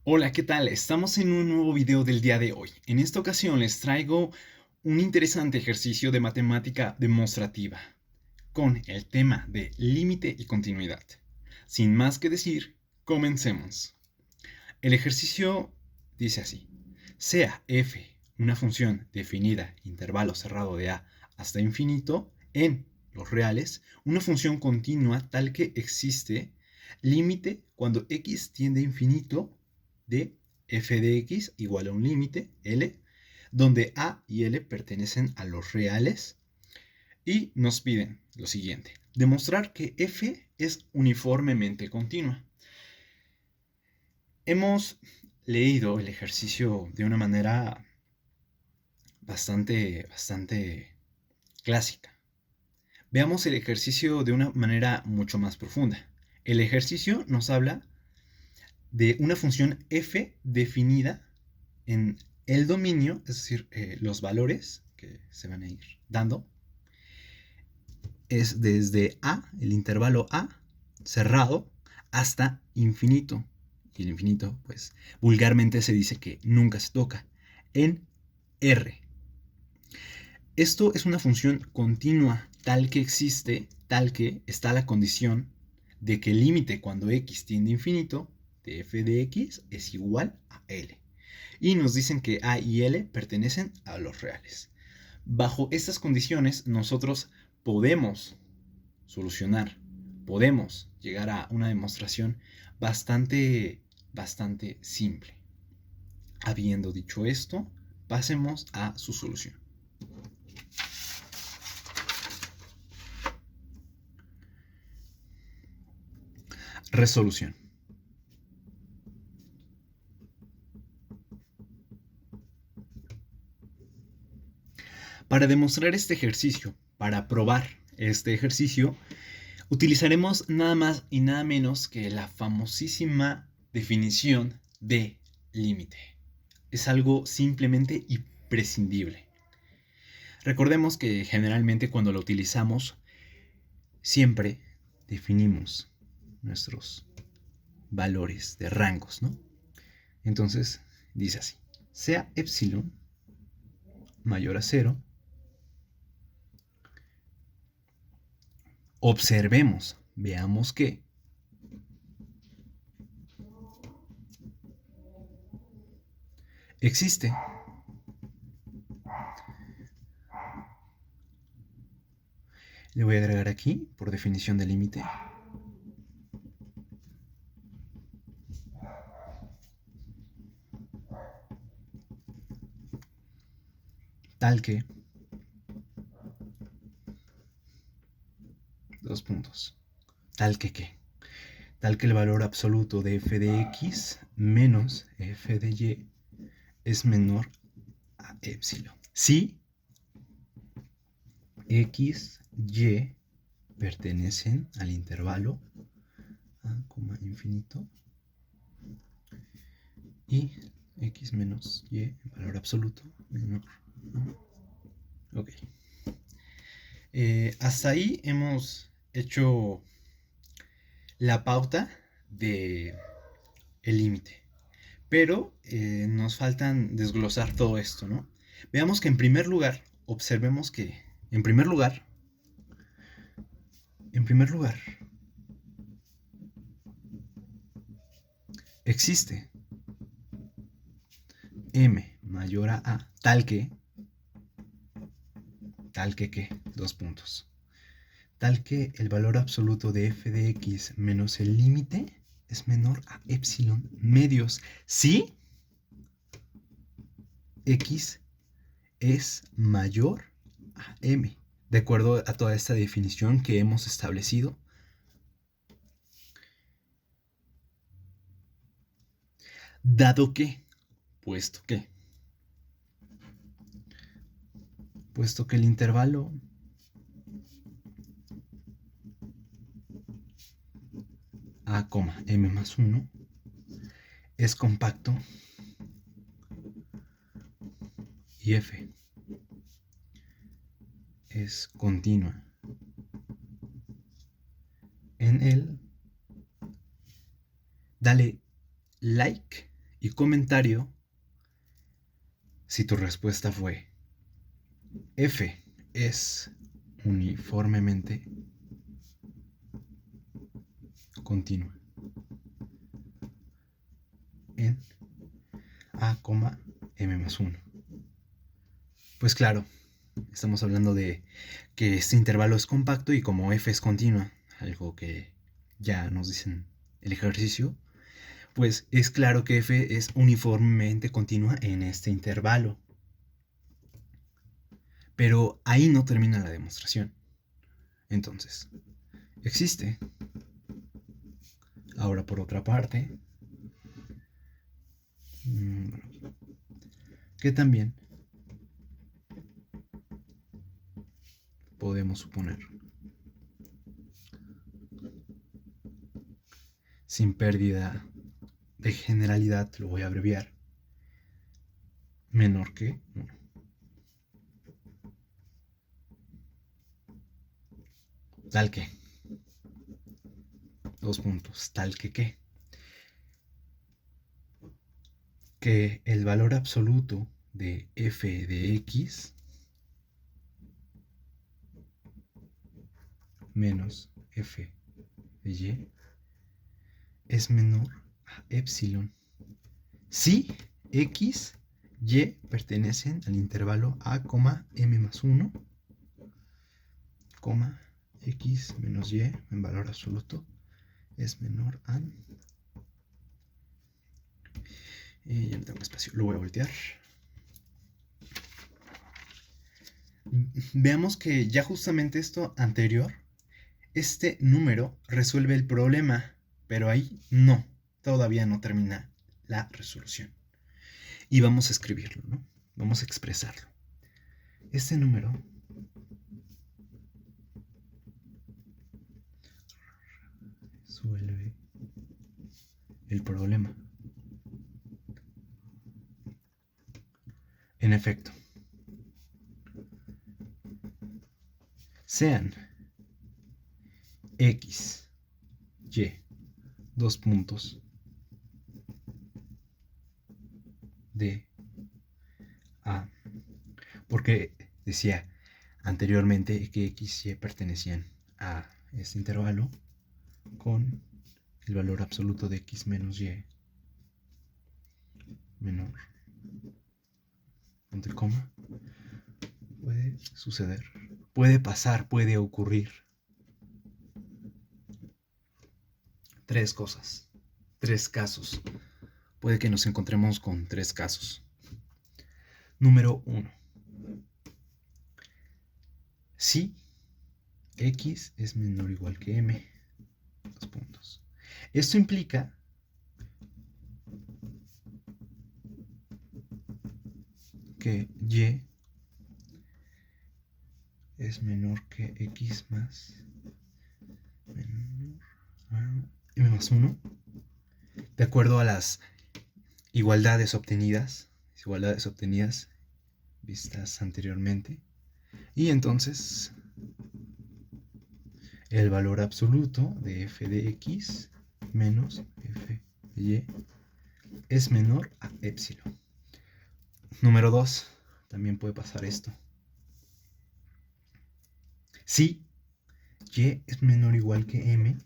Hola, ¿qué tal? Estamos en un nuevo video del día de hoy. En esta ocasión les traigo un interesante ejercicio de matemática demostrativa con el tema de límite y continuidad. Sin más que decir, comencemos. El ejercicio dice así: sea f una función definida intervalo cerrado de a hasta infinito en los reales, una función continua tal que existe límite cuando x tiende a infinito de f de x igual a un límite L, donde a y L pertenecen a los reales, y nos piden lo siguiente: demostrar que f es uniformemente continua. Hemos leído el ejercicio de una manera bastante clásica. Veamos el ejercicio de una manera mucho más profunda. El ejercicio nos habla de una función f definida en el dominio, es decir, los valores que se van a ir dando, es desde a, el intervalo a, cerrado, hasta infinito. Y el infinito, pues, vulgarmente se dice que nunca se toca, en R. Esto es una función continua, tal que existe, tal que está la condición de que el límite cuando x tiende a infinito de f de x es igual a L. Y nos dicen que a y L pertenecen a los reales. Bajo estas condiciones, nosotros podemos solucionar, podemos llegar a una demostración bastante simple. Habiendo dicho esto, pasemos a su solución. Resolución. Para demostrar este ejercicio, para probar este ejercicio, utilizaremos nada más y nada menos que la famosísima definición de límite. Es algo simplemente imprescindible. Recordemos que generalmente cuando lo utilizamos, siempre definimos nuestros valores de rangos, ¿no? Entonces, dice así: sea epsilon mayor a 0, observemos, veamos que existe le voy a agregar aquí, por definición de límite, tal que, dos puntos, tal que qué, tal que el valor absoluto de f de x menos f de y es menor a epsilon. Si x, y pertenecen al intervalo a, infinito, y x menos y, valor absoluto menor. Ok. Hasta ahí hemos hecho la pauta de el límite. Pero nos faltan desglosar todo esto, ¿no? Veamos que en primer lugar, observemos que en primer lugar, existe m mayor a tal que ¿qué? Dos puntos. Tal que el valor absoluto de f de x menos el límite es menor a epsilon medios. Si x es mayor a m, de acuerdo a toda esta definición que hemos establecido. Dado que, puesto que, el intervalo a, m más 1 es compacto y f es continua en él, dale like y comentario si tu respuesta fue f es uniformemente continua en a, m más 1. Pues claro, estamos hablando de que este intervalo es compacto y como f es continua, algo que ya nos dicen el ejercicio, pues es claro que f es uniformemente continua en este intervalo. Pero ahí no termina la demostración. Entonces, existe. Ahora por otra parte, que también podemos suponer, sin pérdida de generalidad, lo voy a abreviar, menor que 1. Tal que. 2 puntos. Tal que. Que el valor absoluto de f de x menos f de y es menor a epsilon si x, y pertenecen al intervalo a, m más 1, x menos y en valor absoluto es menor a... ya no tengo espacio, lo voy a voltear. Veamos que ya justamente esto anterior, este número resuelve el problema, pero ahí no, todavía no termina la resolución. Y vamos a escribirlo, ¿no? Vamos a expresarlo. Este número resuelve el problema. En efecto, sean x, y, 2 puntos de a, porque decía anteriormente que x y y pertenecían a este intervalo con el valor absoluto de x menos y menor, entre coma, puede suceder, puede pasar, puede ocurrir 3 cosas, 3 casos. Puede que nos encontremos con 3 casos. Número 1. Si x es menor o igual que m. 2 puntos. Esto implica que y es menor que x más menor a m más 1, de acuerdo a las igualdades obtenidas vistas anteriormente. Y entonces el valor absoluto de f de x menos f de y es menor a epsilon. Número 2, también puede pasar esto. Si y es menor o igual que m,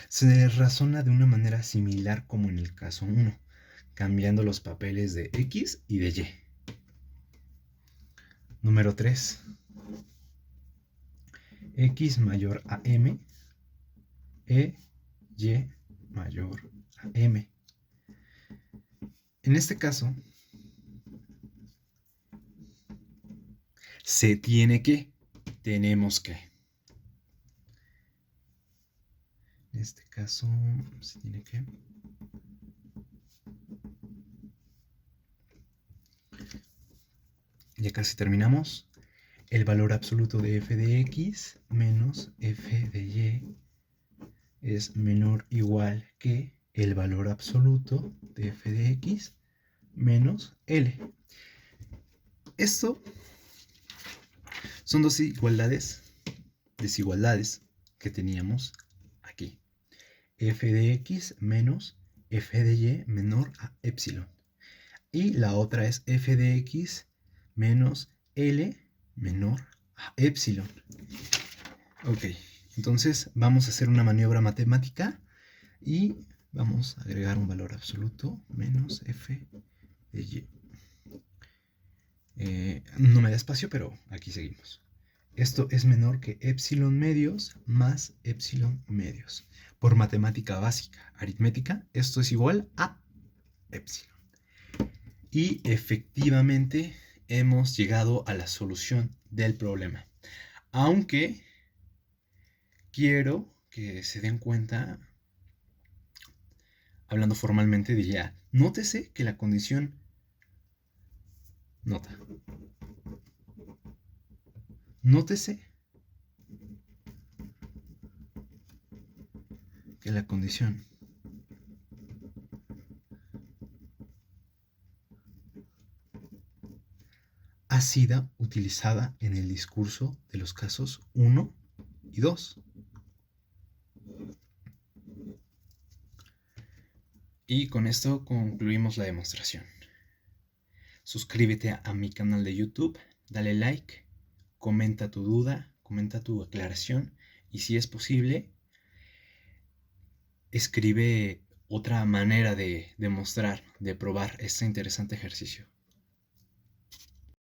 se razona de una manera similar como en el caso 1, cambiando los papeles de x y de y. Número 3. X mayor a m, y mayor a m. En este caso, tenemos que. En este caso, se tiene que. Ya casi terminamos. El valor absoluto de f de x menos f de y es menor o igual que el valor absoluto de f de x menos l. Esto son dos desigualdades que teníamos aquí. F de x menos f de y menor a epsilon. Y la otra es f de x menos L menor a epsilon. Ok, entonces vamos a hacer una maniobra matemática y vamos a agregar un valor absoluto menos f de y. No me da espacio, pero aquí seguimos. Esto es menor que epsilon medios más epsilon medios. Por matemática básica aritmética, esto es igual a epsilon. Y efectivamente hemos llegado a la solución del problema. Aunque quiero que se den cuenta, hablando formalmente diría, nótese que la condición... Nótese que la condición ha sido utilizada en el discurso de los casos 1 y 2. Y con esto concluimos la demostración. Suscríbete a mi canal de YouTube, dale like, comenta tu duda, comenta tu aclaración y si es posible, escribe otra manera de demostrar, de probar este interesante ejercicio.